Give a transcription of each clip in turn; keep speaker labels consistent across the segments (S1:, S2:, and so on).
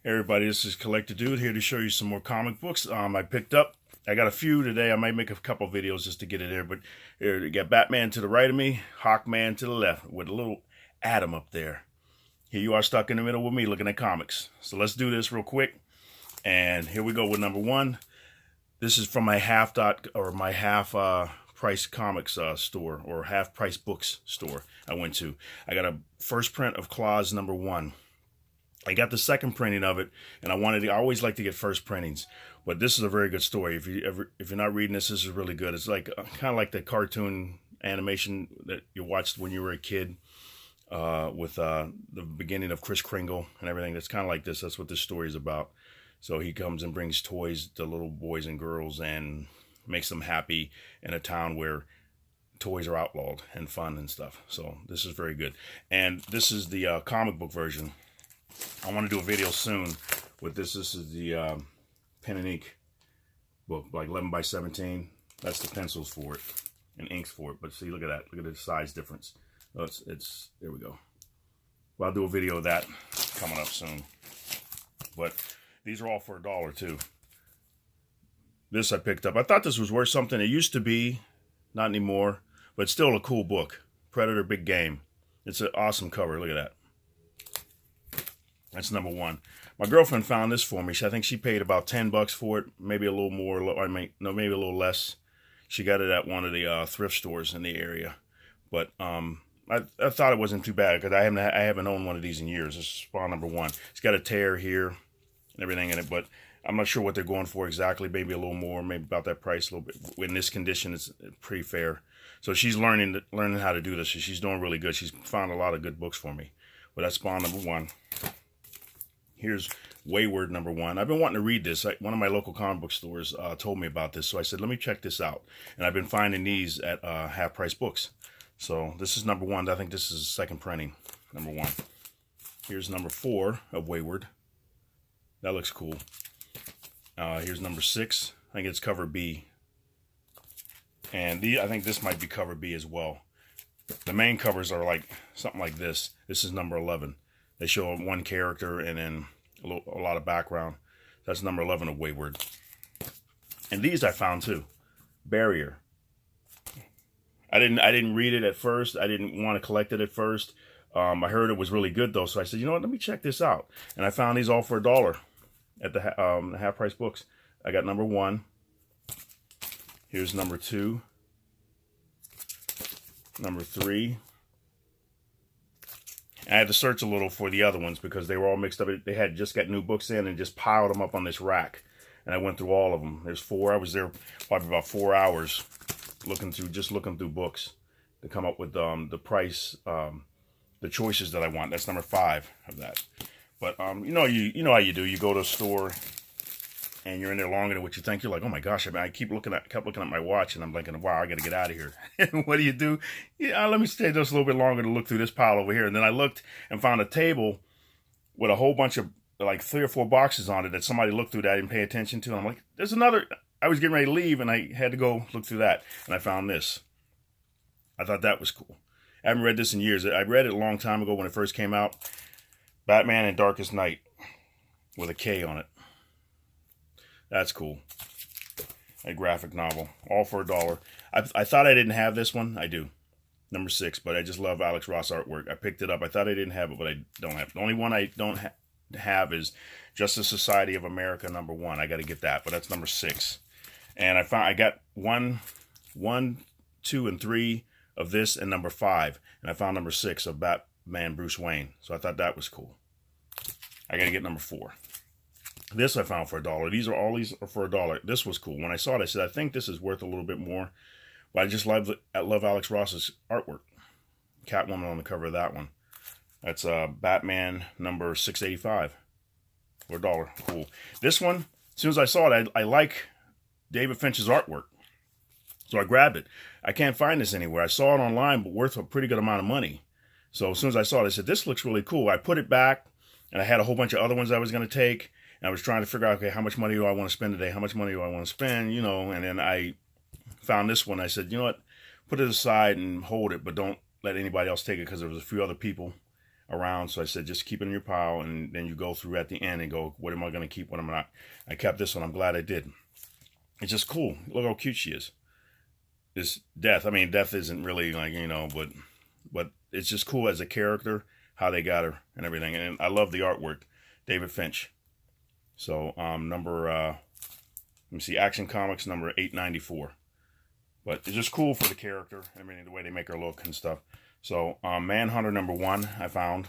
S1: Hey everybody, this is Collector Dude here to show you some more comic books I picked up. I got a few today. I might make a couple videos just to get it there, but here you got Batman to the right of me, Hawkman to the left with a little Atom up there. Here you are stuck in the middle with me looking at comics. So let's do this real quick. And here we go with number one. This is from my half price comics store, or half price books store I went to. I got a first print of Claws number one. I got the second printing of it, and I always like to get first printings, but this is a very good story. If you're not reading this, this is really good. It's like kind of like the cartoon animation that you watched when you were a kid, with the beginning of Kris Kringle and everything. That's kind of like this. That's what this story is about. So he comes and brings toys to little boys and girls and makes them happy in a town where toys are outlawed and fun and stuff. So this is very good. And this is the comic book version. I want to do a video soon with this. This is the pen and ink book, like 11 by 17. That's the pencils for it and inks for it. But see, look at that. Look at the size difference. Oh, there we go. Well, I'll do a video of that coming up soon. But these are all for $1 too. This I picked up. I thought this was worth something. It used to be, not anymore, but still a cool book. Predator Big Game. It's an awesome cover. Look at that. That's number one. My girlfriend found this for me. I think she paid about $10 for it, maybe a little more. Maybe a little less. She got it at one of the thrift stores in the area. But I thought it wasn't too bad because I haven't owned one of these in years. This is Spawn number one. It's got a tear here and everything in it, but I'm not sure what they're going for exactly. Maybe a little more, maybe about that price a little bit. In this condition, it's pretty fair. So she's learning how to do this. She's doing really good. She's found a lot of good books for me. But that's Spawn number one. Here's Wayward number one. I've been wanting to read this. One of my local comic book stores told me about this, so I said, let me check this out. And I've been finding these at half-price books. So this is number one. I think this is the second printing, number one. Here's number 4 of Wayward. That looks cool. Here's number 6. I think it's cover B. And I think this might be cover B as well. The main covers are like something like this. This is number 11. They show one character and then a lot of background. That's number 11 of Wayward. And these I found too. Barrier. I didn't read it at first. I didn't want to collect it at first. I heard it was really good though, so I said, you know what, let me check this out. And I found these all for $1 at the half price books. I got number 1. Here's number 2. Number 3. I had to search a little for the other ones because they were all mixed up. They had just got new books in and just piled them up on this rack. And I went through all of them. There's 4. I was there probably about 4 hours looking through books to come up with the price, the choices that I want. That's number 5 of that. But you know how you do. You go to a store and you're in there longer than what you think. You're like, oh my gosh! I kept looking at my watch, and I'm thinking, wow, I got to get out of here. What do? Yeah, let me stay just a little bit longer to look through this pile over here. And then I looked and found a table with a whole bunch of like 3 or 4 boxes on it that somebody looked through that I didn't pay attention to. And I'm like, there's another. I was getting ready to leave, and I had to go look through that, and I found this. I thought that was cool. I haven't read this in years. I read it a long time ago when it first came out. Batman and Darkest Night with a K on it. That's cool. A graphic novel. All for $1. I thought I didn't have this one. I do. Number 6. But I just love Alex Ross artwork. I picked it up. I thought I didn't have it, but I don't have it. The only one I don't have is Justice Society of America number 1. I got to get that. But that's number 6. And I got 1, 2, and 3 of this and number 5. And I found number 6 of Batman Bruce Wayne. So I thought that was cool. I got to get number 4. This I found for $1. All these are for $1. This was cool. When I saw it, I said, I think this is worth a little bit more. But I just love Alex Ross's artwork. Catwoman on the cover of that one. That's Batman number 685 for $1. Cool. This one, as soon as I saw it, I like David Finch's artwork. So I grabbed it. I can't find this anywhere. I saw it online, but worth a pretty good amount of money. So as soon as I saw it, I said, this looks really cool. I put it back, and I had a whole bunch of other ones I was going to take. And I was trying to figure out, okay, how much money do I want to spend today? How much money do I want to spend? You know, and then I found this one. I said, you know what? Put it aside and hold it, but don't let anybody else take it because there was a few other people around. So I said, just keep it in your pile, and then you go through at the end and go, what am I going to keep, what am I not? I kept this one. I'm glad I did. It's just cool. Look how cute she is. This Death. I mean, Death isn't really like, you know, but it's just cool as a character, how they got her and everything. And I love the artwork. David Finch. So let me see, Action Comics number 894. But it's just cool for the character. I mean, the way they make her look and stuff. So Manhunter number 1 I found.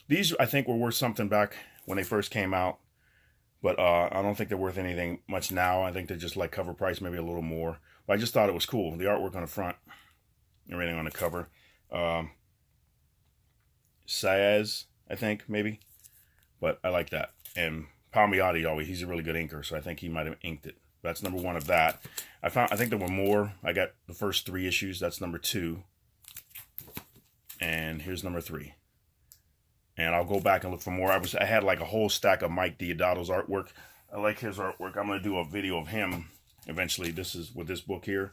S1: These I think were worth something back when they first came out. But I don't think they're worth anything much now. I think they're just like cover price, maybe a little more. But I just thought it was cool. The artwork on the front, everything on the cover. Saez, I think, maybe. But I like that. And Palmiotti, he's a really good inker, so I think he might have inked it. That's number 1 of that. I think there were more. I got the first 3 issues. That's number 2. And here's number 3. And I'll go back and look for more. I had like a whole stack of Mike Deodato's artwork. I like his artwork. I'm going to do a video of him eventually. This is with this book here.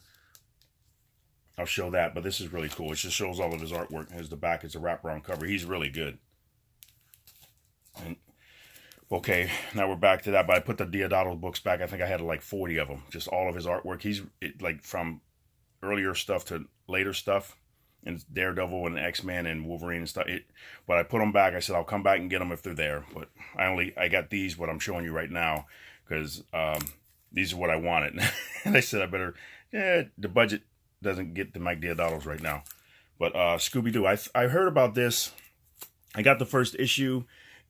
S1: I'll show that, but this is really cool. It just shows all of his artwork. Here's the back. It's a wraparound cover. He's really good. And okay, now we're back to that. But I put the Deodato books back. I think I had like 40 of them. Just all of his artwork. He's like from earlier stuff to later stuff. And Daredevil and X-Men and Wolverine and stuff. But I put them back. I said I'll come back and get them if they're there. But I got these, what I'm showing you right now, because these are what I wanted. And I said I better, the budget doesn't get the Mike Deodato's right now. But Scooby-Doo, I heard about this. I got the first issue,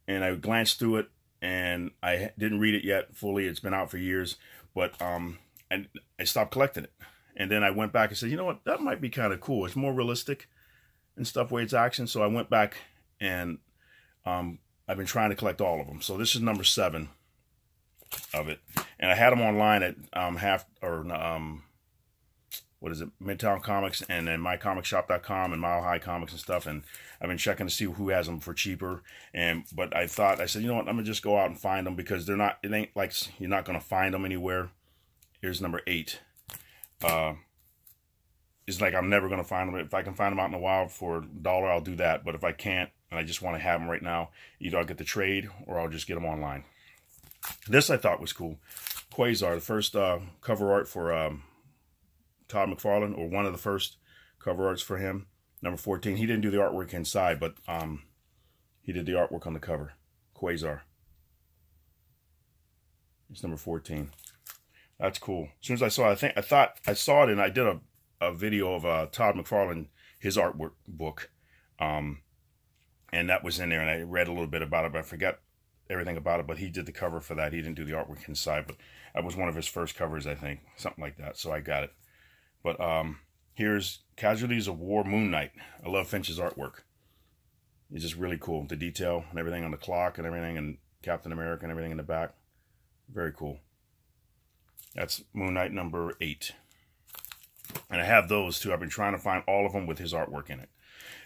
S1: and I glanced through it, and I didn't read it yet fully. It's been out for years, but and I stopped collecting it. And then I went back and said, you know what, that might be kind of cool. It's more realistic and stuff where it's action. So I went back and I've been trying to collect all of them. So this is number 7 of it. And I had them online at Midtown Comics and then mycomicshop.com and Mile High Comics and stuff. And I've been checking to see who has them for cheaper. But I said, you know what, I'm going to just go out and find them because it ain't like you're not going to find them anywhere. Here's number 8. It's like I'm never going to find them. If I can find them out in the wild for $1, I'll do that. But if I can't, and I just want to have them right now, either I'll get the trade or I'll just get them online. This I thought was cool. Quasar, the first cover art for Todd McFarlane, or one of the first cover arts for him. Number 14. He didn't do the artwork inside, but he did the artwork on the cover. Quasar. It's number 14. That's cool. As soon as I saw it, I thought I saw it, and I did a video of Todd McFarlane, his artwork book, and that was in there, and I read a little bit about it, but I forgot everything about it. But he did the cover for that. He didn't do the artwork inside, but that was one of his first covers, I think, something like that. So I got it. But here's Casualties of War, Moon Knight. I love Finch's artwork. It's just really cool. The detail and everything on the clock and everything, and Captain America and everything in the back. Very cool. That's Moon Knight number 8. And I have those too. I've been trying to find all of them with his artwork in it.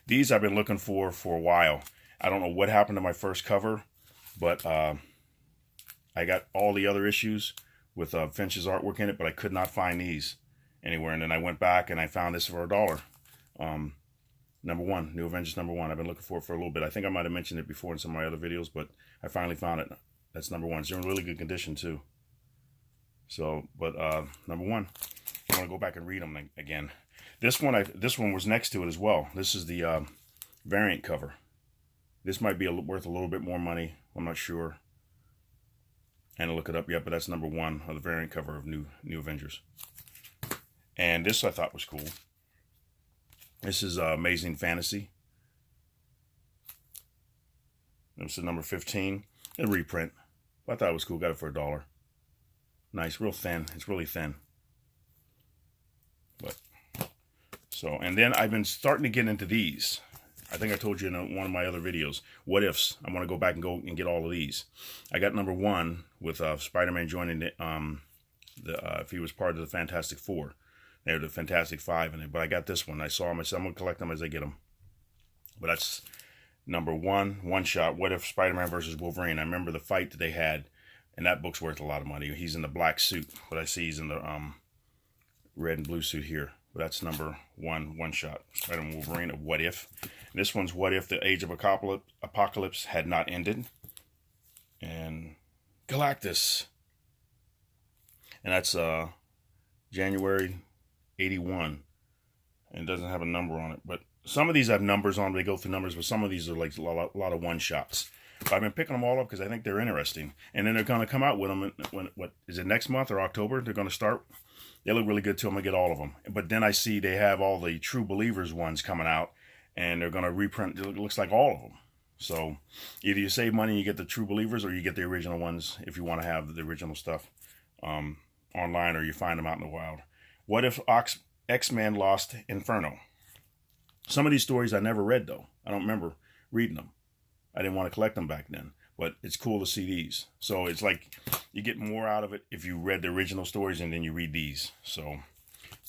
S1: These I've been looking for a while. I don't know what happened to my first cover, but I got all the other issues with Finch's artwork in it, but I could not find these anywhere. And then I went back and I found this for $1. Number 1, New Avengers number 1. I've been looking for it for a little bit. I think I might have mentioned it before in some of my other videos, but I finally found it. That's number 1. It's in really good condition too. So, but number 1, I want to go back and read them again. This one was next to it as well. This is the variant cover. This might be worth a little bit more money. I'm not sure. I didn't look it up yet, but that's number 1 of the variant cover of New Avengers. And this I thought was cool. This is Amazing Fantasy. This is number 15. A reprint. I thought it was cool. Got it for $1. Nice, real thin. It's really thin. But so, and then I've been starting to get into these. I think I told you in one of my other videos. What ifs? I want to go back and get all of these. I got number 1 with Spider-Man joining if he was part of the Fantastic Four. They were the Fantastic Five in it. But I got this one. I saw them. I said I'm gonna collect them as I get them. But that's number 1, one shot. What if Spider-Man versus Wolverine? I remember the fight that they had. And that book's worth a lot of money. He's in the black suit, but I see he's in the red and blue suit here. But that's number one shot. Spider-Man Wolverine of What If. And this one's What If the Age of Apocalypse had not ended. And Galactus. And that's January 81. And it doesn't have a number on it. But some of these have numbers on them. They go through numbers. But some of these are like a lot of one-shots. But I've been picking them all up because I think they're interesting. And then they're going to come out with them. What is it, next month or October? They're going to start. They look really good too. I'm going to get all of them. But then I see they have all the True Believers ones coming out. And they're going to reprint. It looks like all of them. So either you save money and you get the True Believers, or you get the original ones if you want to have the original stuff online, or you find them out in the wild. What if X-Men lost Inferno? Some of these stories I never read, though. I don't remember reading them. I didn't want to collect them back then. But it's cool to see these. So it's like you get more out of it if you read the original stories and then you read these. So,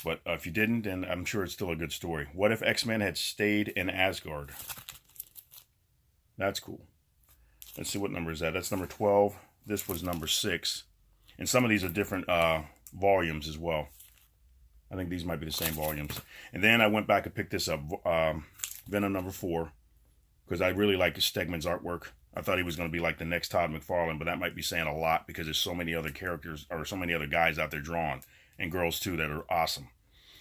S1: but if you didn't, then I'm sure it's still a good story. What if X-Men had stayed in Asgard? That's cool. Let's see, what number is that? That's number 12. This was number 6. And some of these are different volumes as well. I think these might be the same volumes. And then I went back and picked this up, Venom number 4, because I really like Stegman's artwork. I thought he was going to be like the next Todd McFarlane, but that might be saying a lot because there's so many other characters, or so many other guys out there drawn, and girls too, that are awesome.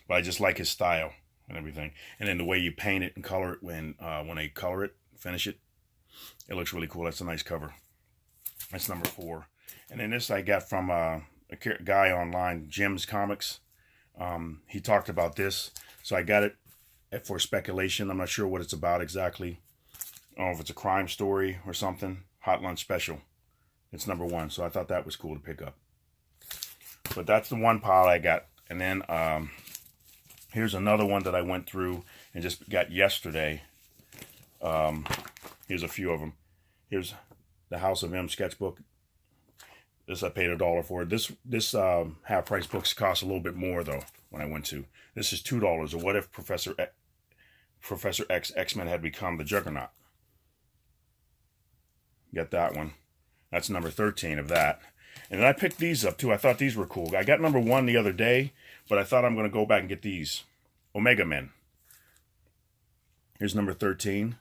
S1: But I just like his style and everything. And then the way you paint it and color it when they color it, finish it, it looks really cool. That's a nice cover. That's number 4. And then this I got from a guy online, Jim's Comics. He talked about this, so I got it for speculation. I'm not sure what it's about exactly. I don't know if it's a crime story or something. Hot Lunch Special. It's number 1, so I thought that was cool to pick up. But that's the one pile I got. And then here's another one that I went through and just got yesterday. Here's a few of them. Here's the House of M sketchbook. This I paid $1 for. This half-price books cost a little bit more though when I went to. This is $2. Or what if Professor X-Men had become the Juggernaut? Got that one. That's number 13 of that. And then I picked these up too. I thought these were cool. I got number 1 the other day, but I thought I'm going to go back and get these. Omega Men. Here's number 13.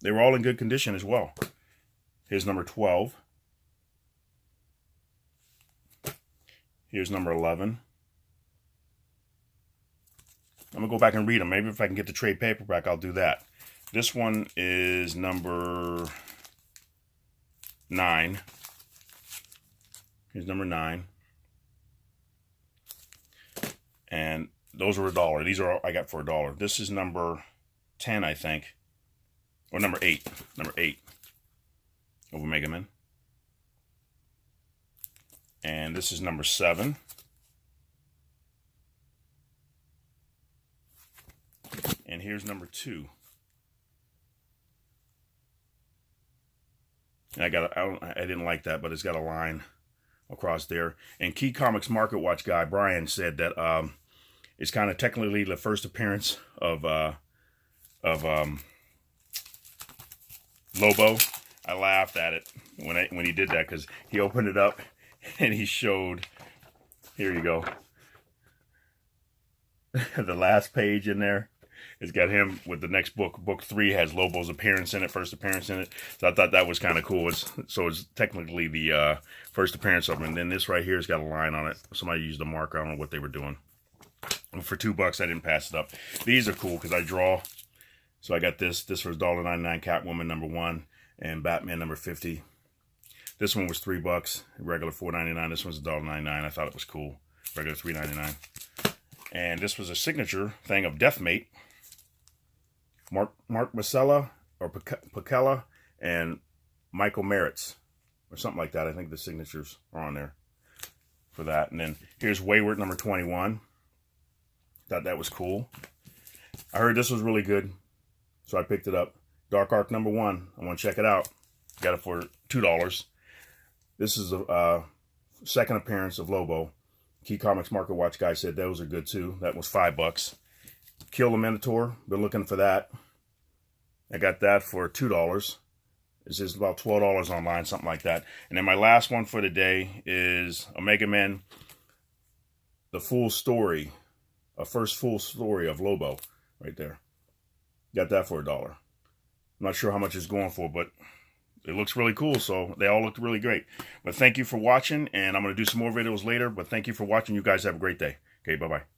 S1: They were all in good condition as well. Here's number 12. Here's number 11. I'm going to go back and read them. Maybe if I can get the trade paperback, I'll do that. This one is number 9. Here's number 9. And those are $1. These are all I got for $1. This is number 10, I think. Or number 8. Number 8 of Omega Men. And this is number 7. And here's number 2. And I didn't like that, but it's got a line across there. And Key Comics Market Watch guy Brian said that it's kind of technically the first appearance of Lobo. I laughed at it when he did that because he opened it up and he showed. Here you go. The last page in there. It's got him with the next book. Book 3 has Lobo's appearance in it, first appearance in it. So I thought that was kind of cool. So it's technically the first appearance of him. And then this right here has got a line on it. Somebody used a marker. I don't know what they were doing. And for $2, I didn't pass it up. These are cool because I draw. So I got this. This was $1.99 Catwoman number 1 and Batman number 50. This one was $3, regular $4.99. This one's $1.99. I thought it was cool. Regular $3.99. And this was a signature thing of Deathmate. Mark Masella or Pacella and Michael Merritz or something like that. I think the signatures are on there for that. And then here's Wayward number 21. Thought that was cool. I heard this was really good, so I picked it up. Dark Arc number 1. I want to check it out. Got it for $2. This is a second appearance of Lobo. Key Comics Market Watch guy said those are good too. That was $5. Kill the Minotaur. Been looking for that. I got that for $2. This is about $12 online, something like that. And then my last one for the day is Omega Men, the full story a first full story of Lobo right there. Got that for $1. I'm not sure how much it's going for, but it looks really cool. So they all look really great. But thank you for watching, and I'm going to do some more videos later. But thank you for watching. You guys have a great day. Okay, bye-bye.